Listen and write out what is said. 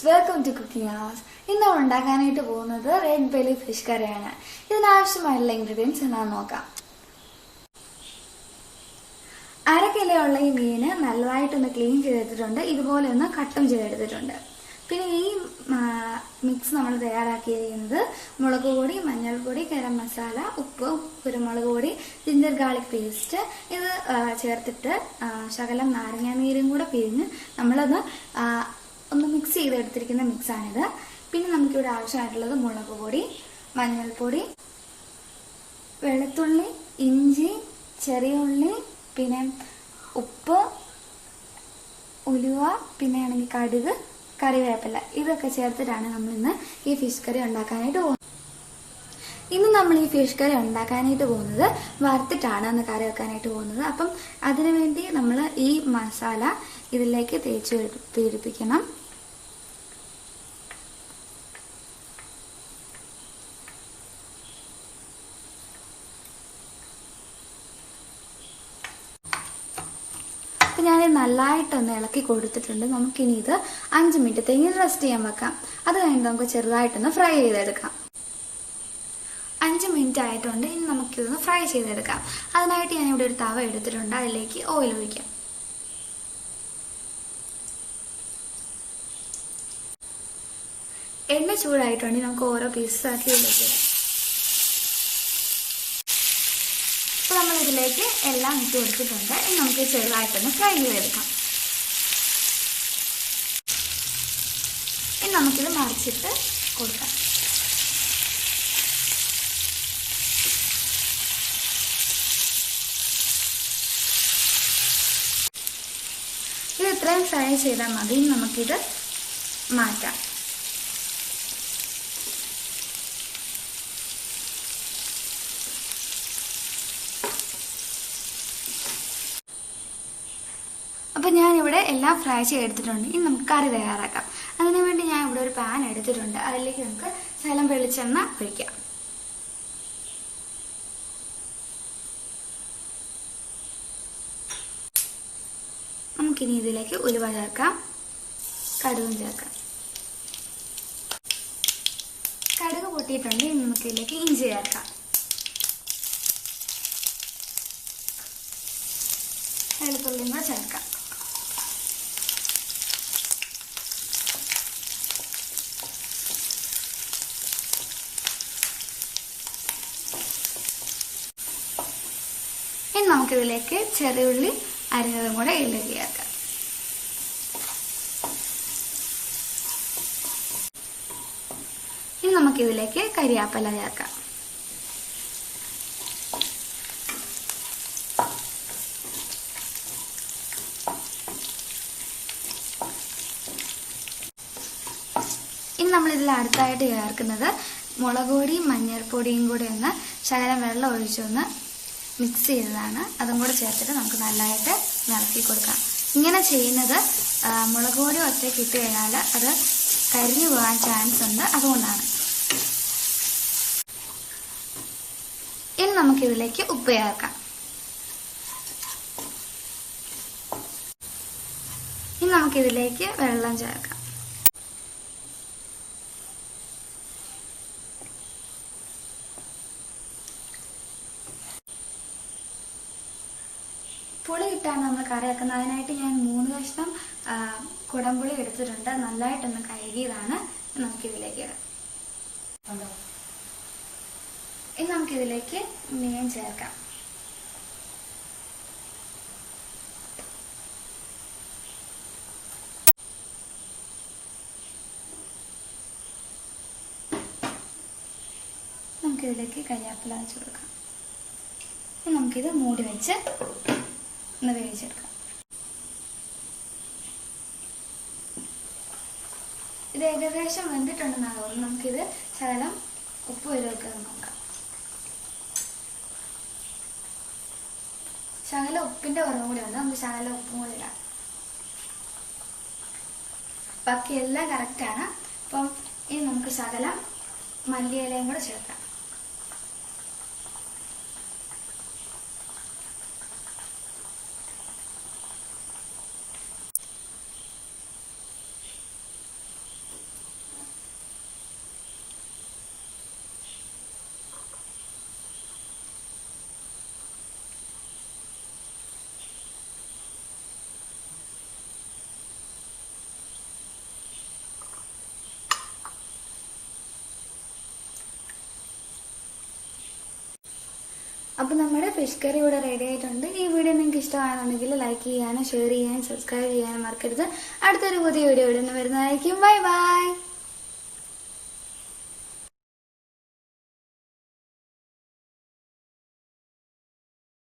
Welcome to cooking house. ഇന്ന് നമ്മൾ ഉണ്ടാക്കാനായിട്ട് പോകുന്നത് റെഡ് ബെല്ലി ഫിഷ് കറിയാണ്. ഇതിനാവശ്യമായിട്ടുള്ള ഇൻഗ്രീഡിയൻസ് എന്താണെന്ന് നോക്കാം. 1/2 കിലോ ഉള്ള ഈ മീന് നല്ലതായിട്ടൊന്ന് ക്ലീൻ ചെയ്തെടുത്തിട്ടുണ്ട്. ഇതുപോലെ ഒന്ന് കട്ടും ചെയ്തെടുത്തിട്ടുണ്ട്. പിന്നെ ഈ മിക്സ് നമ്മൾ തയ്യാറാക്കിയിരിക്കുന്നത് മുളക് പൊടി, മഞ്ഞൾപ്പൊടി, ഗരം മസാല, ഉപ്പ്, കുരുമുളക് പൊടി, ജിഞ്ചർ ഗാർലിക് പേസ്റ്റ് ഇത് ചേർത്തിട്ട് ശകലം നാരങ്ങാനീരും കൂടെ പിഴിഞ്ഞ് നമ്മളത് ഒന്ന് മിക്സ് ചെയ്തെടുത്തിരിക്കുന്ന മിക്സാണിത്. പിന്നെ നമുക്കിവിടെ ആവശ്യമായിട്ടുള്ളത് മുളക് പൊടി, മഞ്ഞൾപ്പൊടി, വെളുത്തുള്ളി, ഇഞ്ചി, ചെറിയ ഉള്ളി, പിന്നെ ഉപ്പ്, ഉലുവ, പിന്നെ ആണെങ്കിൽ കടുക്, കറിവേപ്പില ഇതൊക്കെ ചേർത്തിട്ടാണ് നമ്മളിന്ന് ഈ ഫിഷ് കറി ഉണ്ടാക്കാനായിട്ട് പോകുന്നത്. ഇന്ന് നമ്മൾ ഈ ഫിഷ് കറി ഉണ്ടാക്കാനായിട്ട് പോകുന്നത് വറുത്തിട്ടാണ് അന്ന് കറി വെക്കാനായിട്ട് പോകുന്നത്. അപ്പം അതിനുവേണ്ടി നമ്മൾ ഈ മസാല ഇതിലേക്ക് തേച്ച് പിടിപ്പിക്കണം. ഞാൻ നല്ലതായിട്ടൊന്ന് ഇളക്കി കൊടുത്തിട്ടുണ്ട്. നമുക്കിനി ഇത് 5 മിനിറ്റത്തേക്ക് റെസ്റ്റ് ചെയ്യാൻ വെക്കാം. അത് കഴിഞ്ഞ് നമുക്ക് ചെറുതായിട്ടൊന്ന് ഫ്രൈ ചെയ്തെടുക്കാം. 5 മിനിറ്റ് ആയിട്ടുണ്ട്. ഇനി നമുക്കിതൊന്ന് ഫ്രൈ ചെയ്തെടുക്കാം. അതിനായിട്ട് ഞാനിവിടെ ഒരു തവ എടുത്തിട്ടുണ്ട്. അതിലേക്ക് ഓയിൽ ഒഴിക്കാം. എണ്ണ ചൂടായിട്ടുണ്ട്. നമുക്ക് ഓരോ പീസാക്കി ഇതിലേക്ക് ഇടാം. അപ്പോൾ നമ്മൾ ഇതിലേക്ക് എല്ലാം ഇട്ട് കൊടുത്തിട്ടുണ്ട്. ഇനി നമുക്ക് ചെറുതായിട്ടൊന്ന് ഫ്രൈ ചെയ്തെടുക്കാം. ഇനി നമുക്കിത് മറിച്ചിട്ട് കൊടുക്കാം. ഇത് ഇത്രയും ഫ്രൈ ചെയ്താൽ മതി. നമുക്കിത് മാറ്റാം. അപ്പോൾ ഞാനിവിടെ എല്ലാം ഫ്രൈ ചെയ്തെടുത്തിട്ടുണ്ട്. ഇനി നമുക്ക് കറി തയ്യാറാക്കാം. അതിനുവേണ്ടി ഞാൻ ഇവിടെ ഒരു പാൻ എടുത്തിട്ടുണ്ട്. അതിലേക്ക് നമുക്ക് ശകലം വെളിച്ചെണ്ണ ഒഴിക്കാം. നമുക്കിനി ഇതിലേക്ക് ഉലുവ ചേർക്കാം, കടുകും ചേർക്കാം. കടുക് പൊട്ടിയിട്ടുണ്ട്. ഇനി നമുക്കിതിലേക്ക് ഇഞ്ചി ചേർക്കാം, വെളുത്തുള്ളിയും കൂടെ ചേർക്കാം. ഇനി നമുക്കിതിലേക്ക് ചെറിയ ഉള്ളി അരിഞ്ഞതും കൂടെ ഇതിലേക്ക് ചേർക്കാം. ഇനി നമുക്കിതിലേക്ക് കരിയാപ്പല ചേർക്കാം. ഇനി നമ്മളിതിൽ അടുത്തായിട്ട് ചേർക്കുന്നത് മുളക് പൊടിയും മഞ്ഞൾപ്പൊടിയും കൂടെ ഒന്ന് ശകലം വെള്ളം ഒഴിച്ചൊന്ന് മിക്സ് ചെയ്തതാണ്. അതും കൂടെ ചേർത്തിട്ട് നമുക്ക് നല്ലതായിട്ട് ഇളക്കി കൊടുക്കാം. ഇങ്ങനെ ചെയ്യുന്നത് മുളക് പൊടി ഒറ്റയ്ക്ക് ഇട്ട് കഴിഞ്ഞാൽ അത് കരിഞ്ഞു പോകാൻ ചാൻസ് ഉണ്ട്. അതുകൊണ്ടാണ്. ഇനി നമുക്കിതിലേക്ക് ഉപ്പ് ചേർക്കാം. ഇനി നമുക്കിതിലേക്ക് വെള്ളം ചേർക്കാം. പുളി ഇട്ടാണ് നമ്മൾ കറി വെക്കുന്നത്. അതിനായിട്ട് ഞാൻ 3 കഷ്ണം കുടംപുളി എടുത്തിട്ടുണ്ട്. നല്ലതായിട്ടൊന്ന് കഴുകിയതാണ്. നമുക്കിതിലേക്ക് ഇടാം. ഇനി നമുക്കിതിലേക്ക് മീൻ ചേർക്കാം. നമുക്കിതിലേക്ക് കരിയാപ്പില വെച്ച് കൊടുക്കാം. നമുക്കിത് മൂടി വെച്ച് ഒന്ന് വേവിച്ചെടുക്കാം. ഇത് ഏകദേശം വെന്തിട്ടുണ്ടെന്നാണ് തോന്നുന്നത്. നമുക്കിത് ശകലം ഉപ്പ് വരുമൊക്കെ നോക്കാം. ശകലം ഉപ്പിന്റെ കുറവും കൂടി ഉണ്ട്. നമുക്ക് ശകലം ഉപ്പും കൂടി ഇടാം. ബാക്കി എല്ലാം കറക്റ്റാണ്. അപ്പം ഇനി നമുക്ക് ശകലം മല്ലിയിലയും കൂടെ ചേർക്കാം. അപ്പോൾ നമ്മുടെ ഫിഷ് കറി ഇവിടെ റെഡി ആയിട്ടുണ്ട്. ഈ വീഡിയോ നിങ്ങൾക്ക് ഇഷ്ടമാണെന്നുണ്ടെങ്കിൽ ലൈക്ക് ചെയ്യാനും ഷെയർ ചെയ്യാനും സബ്സ്ക്രൈബ് ചെയ്യാനും മറക്കരുത്. അടുത്തൊരു പുതിയ വീഡിയോ ഇവിടെ നിന്ന് വരുന്നതായിരിക്കും. Bye bye.